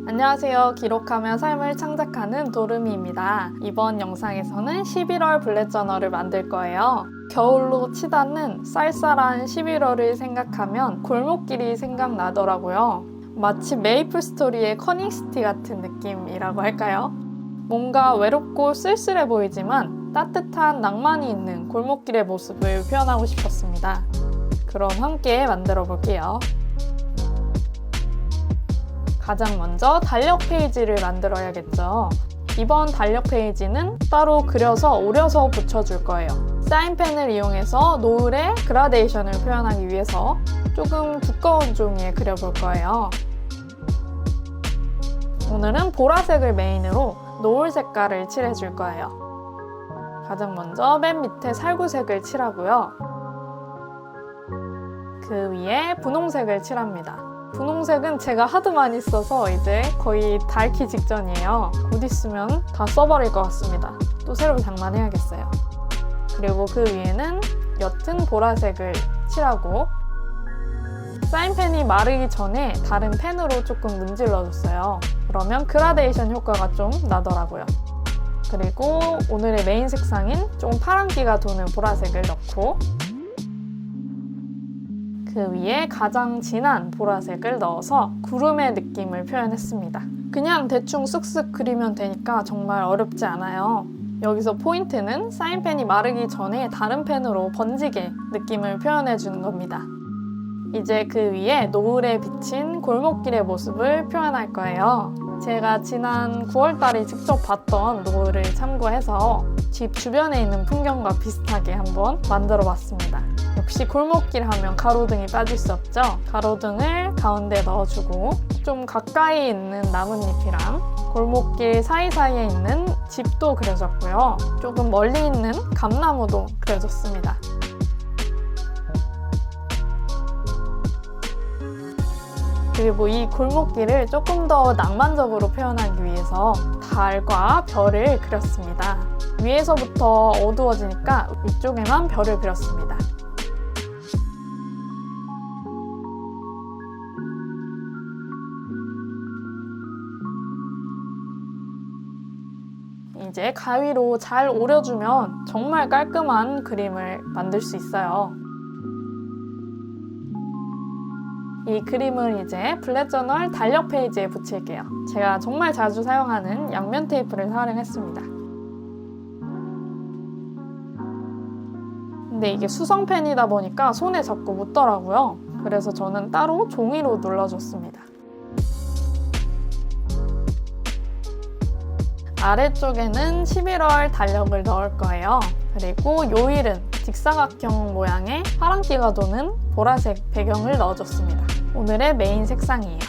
안녕하세요. 기록하며 삶을 창작하는 도르미입니다. 이번 영상에서는 11월 블렛 저널을 만들 거예요. 겨울로 치닫는 쌀쌀한 11월을 생각하면 골목길이 생각나더라고요. 마치 메이플 스토리의 커닝시티 같은 느낌이라고 할까요? 뭔가 외롭고 쓸쓸해 보이지만 따뜻한 낭만이 있는 골목길의 모습을 표현하고 싶었습니다. 그럼 함께 만들어 볼게요. 가장 먼저 달력 페이지를 만들어야겠죠. 이번 달력 페이지는 따로 그려서 오려서 붙여줄 거예요. 사인펜을 이용해서 노을의 그라데이션을 표현하기 위해서 조금 두꺼운 종이에 그려볼 거예요. 오늘은 보라색을 메인으로 노을 색깔을 칠해줄 거예요. 가장 먼저 맨 밑에 살구색을 칠하고요. 그 위에 분홍색을 칠합니다. 분홍색은 제가 하도 많이 써서 이제 거의 닳기 직전이에요. 곧 있으면 다 써버릴 것 같습니다. 또 새로 장만해야겠어요. 그리고 그 위에는 옅은 보라색을 칠하고 사인펜이 마르기 전에 다른 펜으로 조금 문질러줬어요. 그러면 그라데이션 효과가 좀 나더라고요. 그리고 오늘의 메인 색상인 좀 파란기가 도는 보라색을 넣고 그 위에 가장 진한 보라색을 넣어서 구름의 느낌을 표현했습니다. 그냥 대충 쓱쓱 그리면 되니까 정말 어렵지 않아요. 여기서 포인트는 사인펜이 마르기 전에 다른 펜으로 번지게 느낌을 표현해 주는 겁니다. 이제 그 위에 노을에 비친 골목길의 모습을 표현할 거예요. 제가 지난 9월달에 직접 봤던 노을을 참고해서 집 주변에 있는 풍경과 비슷하게 한번 만들어 봤습니다. 역시 골목길 하면 가로등이 빠질 수 없죠. 가로등을 가운데 넣어주고 좀 가까이 있는 나뭇잎이랑 골목길 사이사이에 있는 집도 그려졌고요. 조금 멀리 있는 감나무도 그려졌습니다. 그리고 이 골목길을 조금 더 낭만적으로 표현하기 위해서 달과 별을 그렸습니다. 위에서부터 어두워지니까 위쪽에만 별을 그렸습니다. 이제 가위로 잘 오려주면 정말 깔끔한 그림을 만들 수 있어요. 이 그림을 이제 블렛 저널 달력 페이지에 붙일게요. 제가 정말 자주 사용하는 양면 테이프를 활용했습니다. 근데 이게 수성펜이다 보니까 손에 자꾸 묻더라고요. 그래서 저는 따로 종이로 눌러줬습니다. 아래쪽에는 11월 달력을 넣을 거예요. 그리고 요일은 직사각형 모양의 파란기가 도는 보라색 배경을 넣어줬습니다. 오늘의 메인 색상이에요.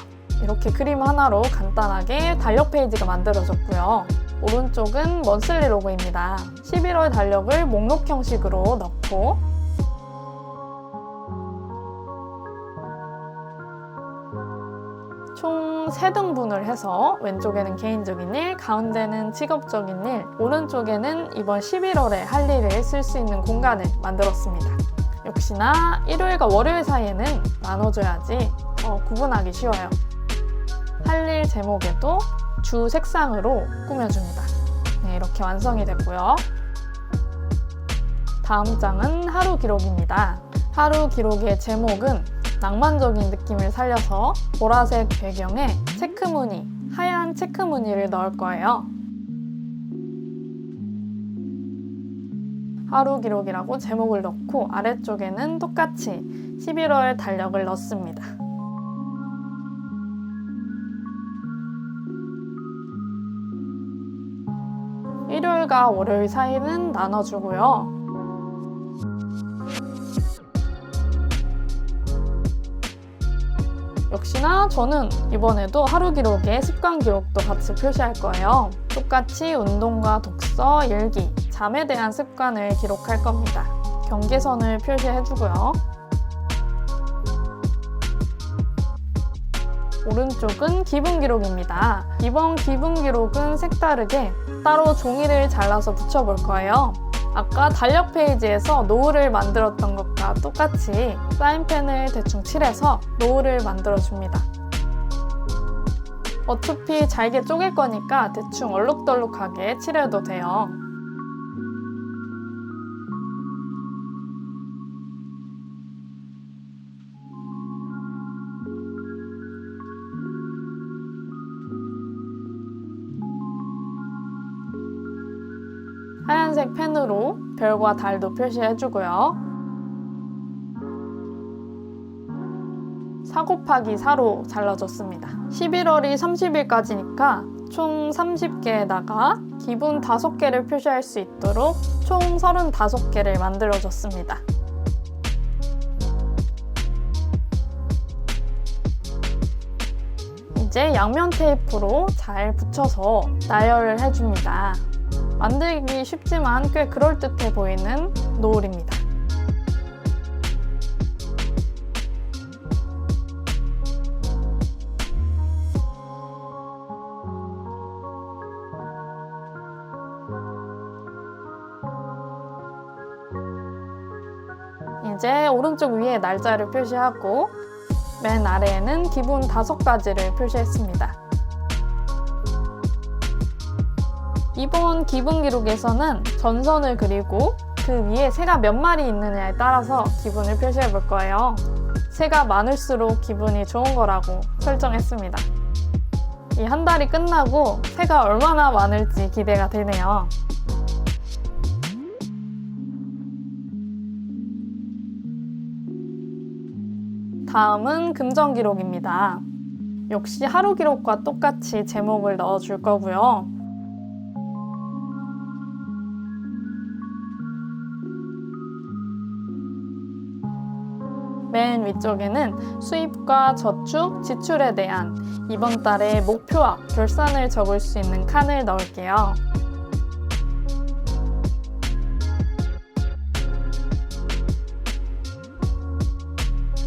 이렇게 그림 하나로 간단하게 달력 페이지가 만들어졌고요. 오른쪽은 먼슬리 로고입니다. 11월 달력을 목록 형식으로 넣고 총 3등분을 해서 왼쪽에는 개인적인 일, 가운데는 직업적인 일, 오른쪽에는 이번 11월에 할 일을 쓸 수 있는 공간을 만들었습니다. 역시나 일요일과 월요일 사이에는 나눠줘야지 구분하기 쉬워요. 할 일 제목에도 주 색상으로 꾸며줍니다. 네, 이렇게 완성이 됐고요. 다음 장은 하루 기록입니다. 하루 기록의 제목은 낭만적인 느낌을 살려서 보라색 배경에 체크무늬, 하얀 체크무늬를 넣을 거예요. 하루 기록이라고 제목을 넣고 아래쪽에는 똑같이 11월 달력을 넣습니다. 일요일과 월요일 사이는 나눠주고요. 역시나 저는 이번에도 하루 기록에 습관 기록도 같이 표시할 거예요. 똑같이 운동과 독서, 일기, 잠에 대한 습관을 기록할 겁니다. 경계선을 표시해주고요. 오른쪽은 기분 기록입니다. 이번 기분 기록은 색다르게 따로 종이를 잘라서 붙여볼 거예요. 아까 달력 페이지에서 노을을 만들었던 것과 똑같이 사인펜을 대충 칠해서 노을을 만들어줍니다. 어차피 잘게 쪼갤 거니까 대충 얼룩덜룩하게 칠해도 돼요. 하얀색 펜으로 별과 달도 표시해주고요. 4 곱하기 4로 잘라줬습니다. 11월이 30일까지니까 총 30개에다가 기분 5개를 표시할 수 있도록 총 35개를 만들어줬습니다. 이제 양면 테이프로 잘 붙여서 나열을 해줍니다. 만들기 쉽지만 꽤 그럴듯해 보이는 노을입니다. 이제 오른쪽 위에 날짜를 표시하고 맨 아래에는 기분 5가지를 표시했습니다. 이번 기분 기록에서는 전선을 그리고 그 위에 새가 몇 마리 있느냐에 따라서 기분을 표시해 볼 거예요. 새가 많을수록 기분이 좋은 거라고 설정했습니다. 이 한 달이 끝나고 새가 얼마나 많을지 기대가 되네요. 다음은 금전 기록입니다. 역시 하루 기록과 똑같이 제목을 넣어줄 거고요. 맨 위쪽에는 수입과 저축, 지출에 대한 이번 달의 목표와 결산을 적을 수 있는 칸을 넣을게요.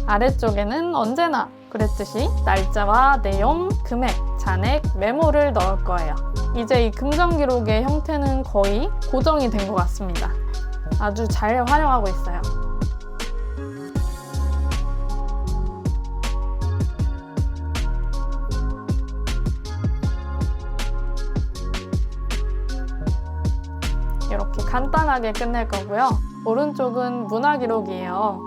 아래쪽에는 언제나 그랬듯이 날짜와 내용, 금액, 잔액, 메모를 넣을 거예요. 이제 이 금전 기록의 형태는 거의 고정이 된 것 같습니다. 아주 잘 활용하고 있어요. 이렇게 간단하게 끝낼 거고요. 오른쪽은 문화 기록이에요.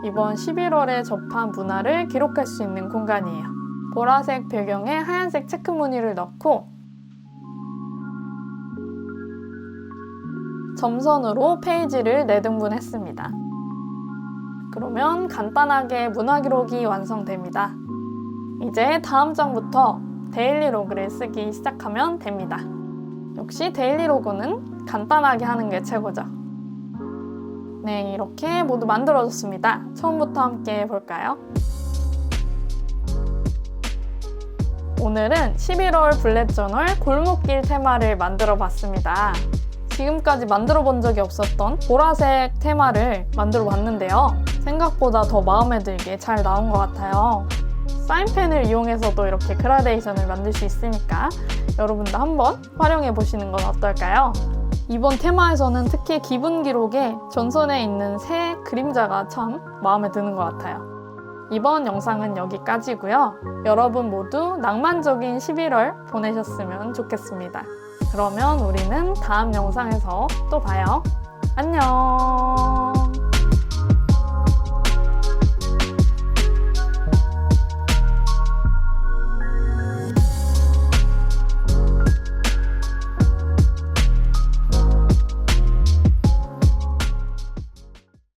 이번 11월에 접한 문화를 기록할 수 있는 공간이에요. 보라색 배경에 하얀색 체크 무늬를 넣고 점선으로 페이지를 4등분했습니다. 그러면 간단하게 문화 기록이 완성됩니다. 이제 다음 장부터 데일리 로그를 쓰기 시작하면 됩니다. 역시 데일리 로그는 간단하게 하는 게 최고죠. 네, 이렇게 모두 만들어졌습니다. 처음부터 함께 볼까요? 오늘은 11월 블랙저널 골목길 테마를 만들어 봤습니다. 지금까지 만들어 본 적이 없었던 보라색 테마를 만들어 봤는데요. 생각보다 더 마음에 들게 잘 나온 것 같아요. 사인펜을 이용해서도 이렇게 그라데이션을 만들 수 있으니까 여러분도 한번 활용해 보시는 건 어떨까요? 이번 테마에서는 특히 기분 기록에 전선에 있는 새 그림자가 참 마음에 드는 것 같아요. 이번 영상은 여기까지고요. 여러분 모두 낭만적인 11월 보내셨으면 좋겠습니다. 그러면 우리는 다음 영상에서 또 봐요. 안녕!